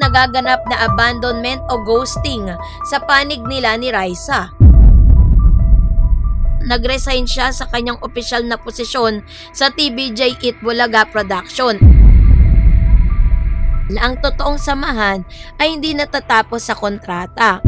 nagaganap na abandonment o ghosting sa panig nila ni Raisa. Nag-resign siya sa kanyang opisyal na posisyon sa TVJ Itbulaga Production. Ang totoong samahan ay hindi natatapos sa kontrata.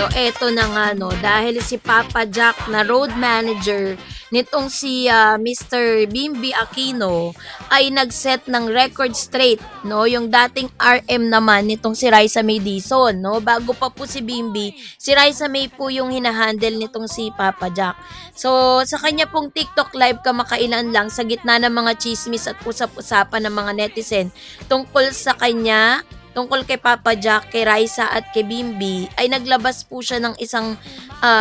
So eto na nga no, dahil si Papa Jack na road manager nitong si Mr. Bimby Aquino ay nag-set ng record straight, no, yung dating RM naman nitong si Raisa May Dizon, no, bago pa po si Bimby, si Raisa May po yung hinahandle nitong si Papa Jack. So sa kanya pong TikTok live kamakailan lang sa gitna ng mga chismis at usap-usapan ng mga netizen tungkol sa kanya, tungkol kay Papa Jack, kay Raisa at kay Bimby, ay naglabas po siya ng isang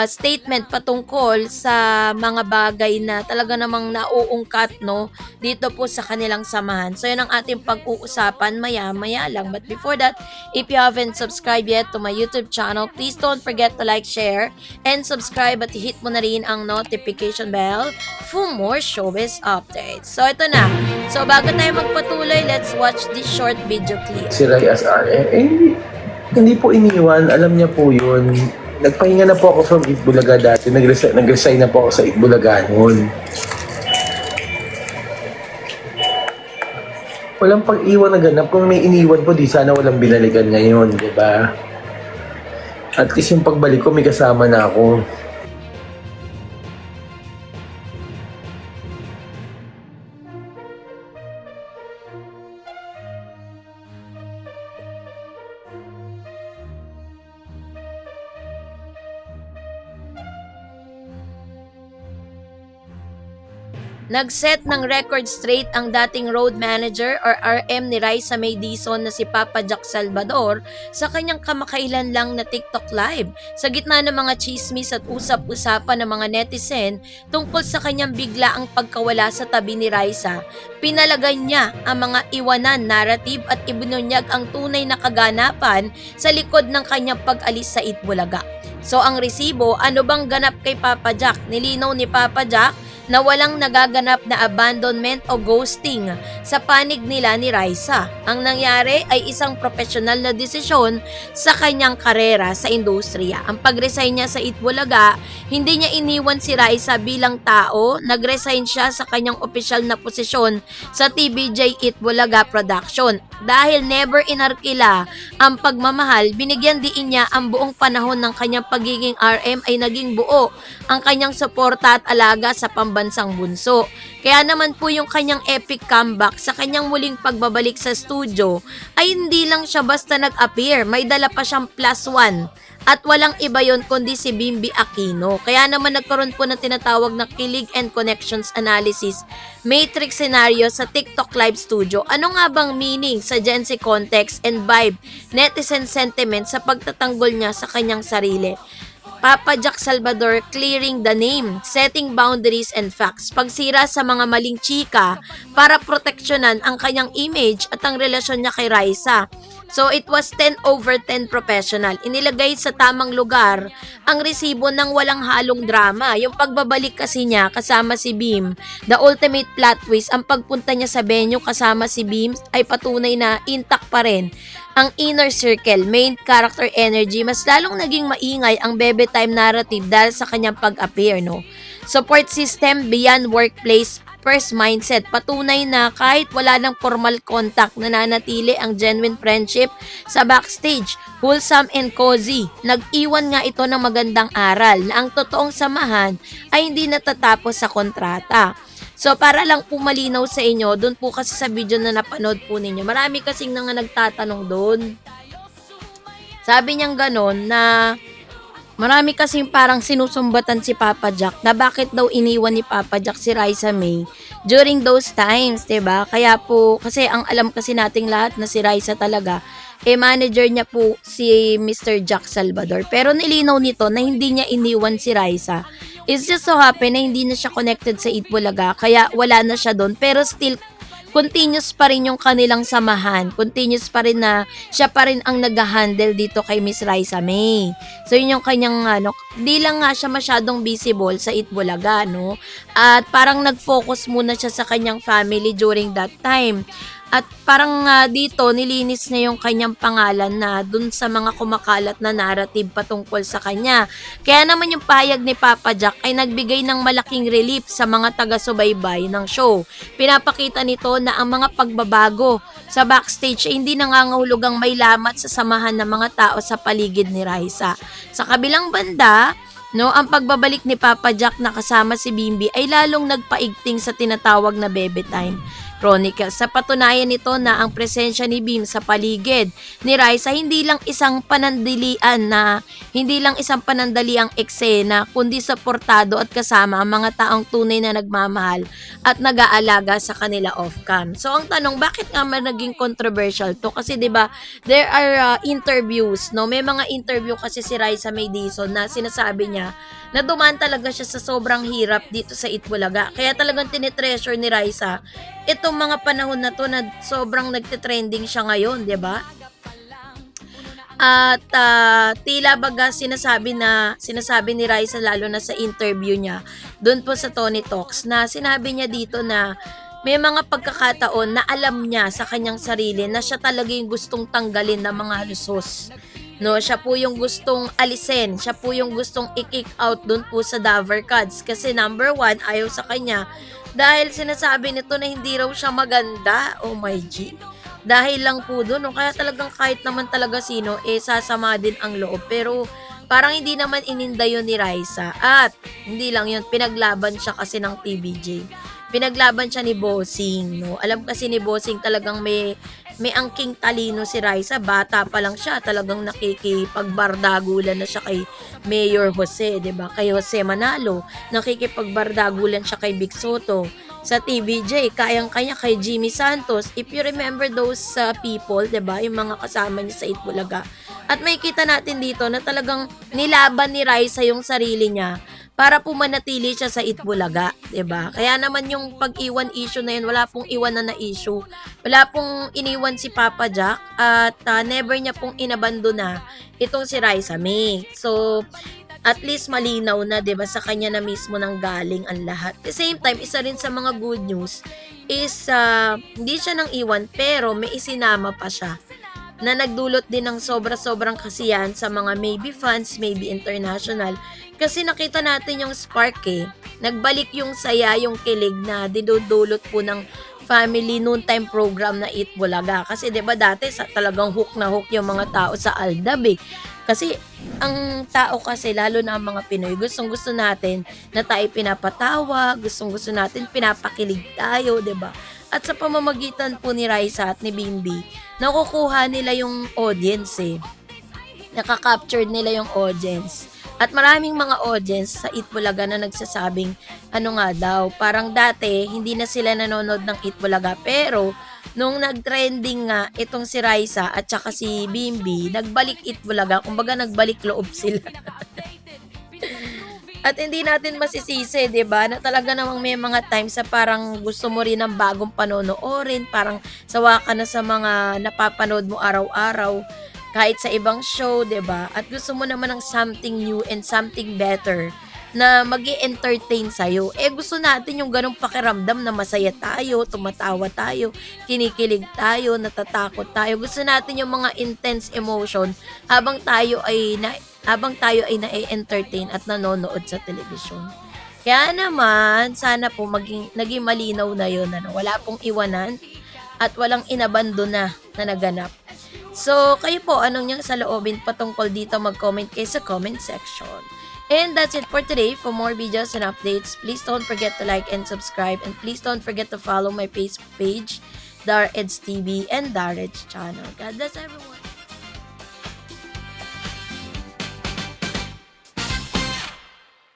statement patungkol sa mga bagay na talaga namang nauungkat, no, dito po sa kanilang samahan. So yun ang ating pag-uusapan maya-maya lang. But before that, if you haven't subscribed yet to my YouTube channel, please don't forget to like, share, and subscribe at hit mo na rin ang notification bell for more showbiz updates. So ito na. So bago tayo magpatuloy, let's watch this short video clip. Si Ray as RM, hindi po iniwan, alam niya po yun. Nagpahinga na po ako from Itbulaga dati, nag-resign na po ako sa Itbulaga noon. Walang pag-iwan na ganap, kung may iniwan po, di sana walang binalikan ngayon, di ba? At least yung pagbalik ko, may kasama na ako. Nag-set ng record straight ang dating road manager or RM ni Raisa May Dizon na si Papa Jack Salvador sa kanyang kamakailan lang na TikTok live sa gitna ng mga chismis at usap-usapan ng mga netizen tungkol sa kanyang biglaang pagkawala sa tabi ni Raisa. Pinalagay niya ang mga iwanan narrative at ibinunyag ang tunay na kaganapan sa likod ng kanyang pag-alis sa Itbulaga. So ang resibo, ano bang ganap kay Papa Jack? Nilinaw ni Papa Jack na walang nagaganap na abandonment o ghosting sa panig nila ni Raisa. Ang nangyari ay isang profesional na desisyon sa kanyang karera sa industriya. Ang pag-resign niya sa Itbulaga, hindi niya iniwan si Raisa bilang tao, nag-resign siya sa kanyang opisyal na posisyon sa TVJ Itbulaga Production. Dahil never inarkila ang pagmamahal, binigyan diin niya ang buong panahon ng kanyang pagiging RM ay naging buo ang kanyang suporta at alaga sa pambansang bunso. Kaya naman po yung kanyang epic comeback sa kanyang muling pagbabalik sa studio ay hindi lang siya basta nag-appear, may dala pa siyang +1. At walang iba yon kundi si Bimby Aquino. Kaya naman nagkaroon po ng tinatawag na Kilig and Connections Analysis Matrix Scenario sa TikTok Live Studio. Ano nga bang meaning sa Gen Z context and vibe netizen sentiment sa pagtatanggol niya sa kanyang sarili? Papa Jack Salvador clearing the name, setting boundaries and facts, pagsira sa mga maling chika para proteksyonan ang kanyang image at ang relasyon niya kay Raisa. So it was 10/10 professional. Inilagay sa tamang lugar ang resibo ng walang halong drama. Yung pagbabalik kasi niya kasama si Bim, the ultimate plot twist, ang pagpunta niya sa venue kasama si Bim ay patunay na intact pa rin ang inner circle, main character energy. Mas lalong naging maingay ang bebe time narrative dahil sa kanyang pag-appear, no? Support system beyond workplace, first mindset. Patunay na kahit wala ng formal contact, nananatili ang genuine friendship sa backstage. Wholesome and cozy. Nag-iwan nga ito ng magandang aral na ang totoong samahan ay hindi natatapos sa kontrata. So, para lang po malinaw sa inyo, doon po kasi sa video na napanood po ninyo, marami kasing nga nagtatanong doon. Sabi niyang ganon na marami kasing parang sinusumbatan si Papa Jack na bakit daw iniwan ni Papa Jack si Raisa May during those times, 'di ba? Kaya po, kasi ang alam kasi nating lahat na si Raisa talaga, manager niya po si Mr. Jack Salvador. Pero nilinaw nito na hindi niya iniwan si Raisa. It's just so happen na hindi na siya connected sa Itbulaga, kaya wala na siya doon. Pero still, continuous pa rin yung kanilang samahan. Continuous pa rin na siya pa rin ang nag-handle dito kay Miss Raisa May. So, yun yung kanyang, di lang nga siya masyadong visible sa Itbulaga, no? At parang nag-focus muna siya sa kanyang family during that time. At parang dito, nilinis niya yung kanyang pangalan na dun sa mga kumakalat na narrative patungkol sa kanya. Kaya naman yung pahayag ni Papa Jack ay nagbigay ng malaking relief sa mga taga-subaybay ng show. Pinapakita nito na ang mga pagbabago sa backstage ay hindi nangangahulugang may lamat sa samahan ng mga tao sa paligid ni Raisa. Sa kabilang banda, no, ang pagbabalik ni Papa Jack na kasama si Bimbi ay lalong nagpaigting sa tinatawag na Bebe Time Chronicles. Sa patunayan nito na ang presensya ni Bim sa paligid ni Raisa hindi lang isang panandaliang eksena, kundi suportado at kasama ang mga taong tunay na nagmamahal at nag-aalaga sa kanila off-cam. So ang tanong, bakit nga naging controversial to? Kasi 'di ba, there are interviews, no? May mga interview kasi si Raisa May Dizon na sinasabi niya na dumaan talaga siya sa sobrang hirap dito sa Itbulaga. Kaya talagang tinitreasure ni Raisa itong mga panahon na to na sobrang nagte-trending siya ngayon, 'di ba? At tila baga sinasabi ni Raisa lalo na sa interview niya doon po sa Tony Talks na sinabi niya dito na may mga pagkakataon na alam niya sa kanyang sarili na siya talaga yung gustong tanggalin ng mga lusos. No, siya po yung gustong alisin, siya po yung gustong i-kick out doon po sa Dover Cats kasi number 1, ayaw sa kanya dahil sinasabi nito na hindi raw siya maganda. Oh my G. Dahil lang po doon, no? Kaya talagang kahit naman talaga sino, sasama din ang loob. Pero parang hindi naman ininda yun ni Raisa. At hindi lang yun, pinaglaban siya kasi ng TVJ. Pinaglaban siya ni Bossing, no? Alam kasi ni Bossing talagang may angking talino si Raisa. Bata pa lang siya, talagang nakikipagbardagulan na siya kay Mayor Jose, 'di ba? Kay Jose Manalo, nakikipagbardagulan siya kay Vic Soto. Sa TVJ, kayang-kaya kay Jimmy Santos. If you remember those people, 'di ba? Yung mga kasama niya sa Itbulaga. At makikita natin dito na talagang nilaban ni Raisa yung sarili niya para po manatili siya sa Itbulaga, 'di ba? Kaya naman yung pag-iwan issue na yun, wala pong iwan na issue. Wala pong iniwan si Papa Jack at never niya pong inabandona itong si Raisa May. So, at least malinaw na, 'di ba, sa kanya na mismo nang galing ang lahat. At the same time, isa rin sa mga good news is hindi siya nang iwan pero may isinama pa siya na nagdulot din ng sobra-sobrang kasiyahan sa mga maybe fans, maybe international. Kasi nakita natin yung spark Nagbalik yung saya, yung kilig na dinudulot po ng family noontime program na Itbulaga. Kasi 'di ba dati talagang hook na hook yung mga tao sa Aldab Kasi ang tao kasi, lalo na ang mga Pinoy, gustong-gusto natin na tayo pinapatawa, gustong-gusto natin pinapakilig tayo, 'di ba? At sa pamamagitan po ni Raisa at ni Bimbi, nakukuha nila yung audience Nakaka-capture nila yung audience. At maraming mga audience sa Itbulaga na nagsasabing, parang dati, hindi na sila nanonood ng Itbulaga. Pero, nung nag-trending nga itong si Raisa at saka si Bimbi, nagbalik Itbulaga, kumbaga nagbalik loob sila. At hindi natin masisisi, 'di ba? Na talaga namang may mga times sa parang gusto mo rin ng bagong panonoorin, parang sawa ka na sa mga napapanood mo araw-araw kahit sa ibang show, 'di ba? At gusto mo naman ng something new and something better na magi-entertain sa'yo. Gusto natin yung ganong pakiramdam na masaya tayo, tumatawa tayo, kinikilig tayo, natatakot tayo. Gusto natin yung mga intense emotion habang tayo ay na-entertain at nanonood sa telebisyon. Kaya naman, sana po naging malinaw na yun. Wala pong iwanan at walang inabandona na naganap. So, kayo po, anong niyang saloobin patungkol dito? Mag-comment kayo sa comment section. And that's it for today. For more videos and updates, please don't forget to like and subscribe. And please don't forget to follow my Facebook page, Dar Eds TV and Dar Eds channel. God bless everyone.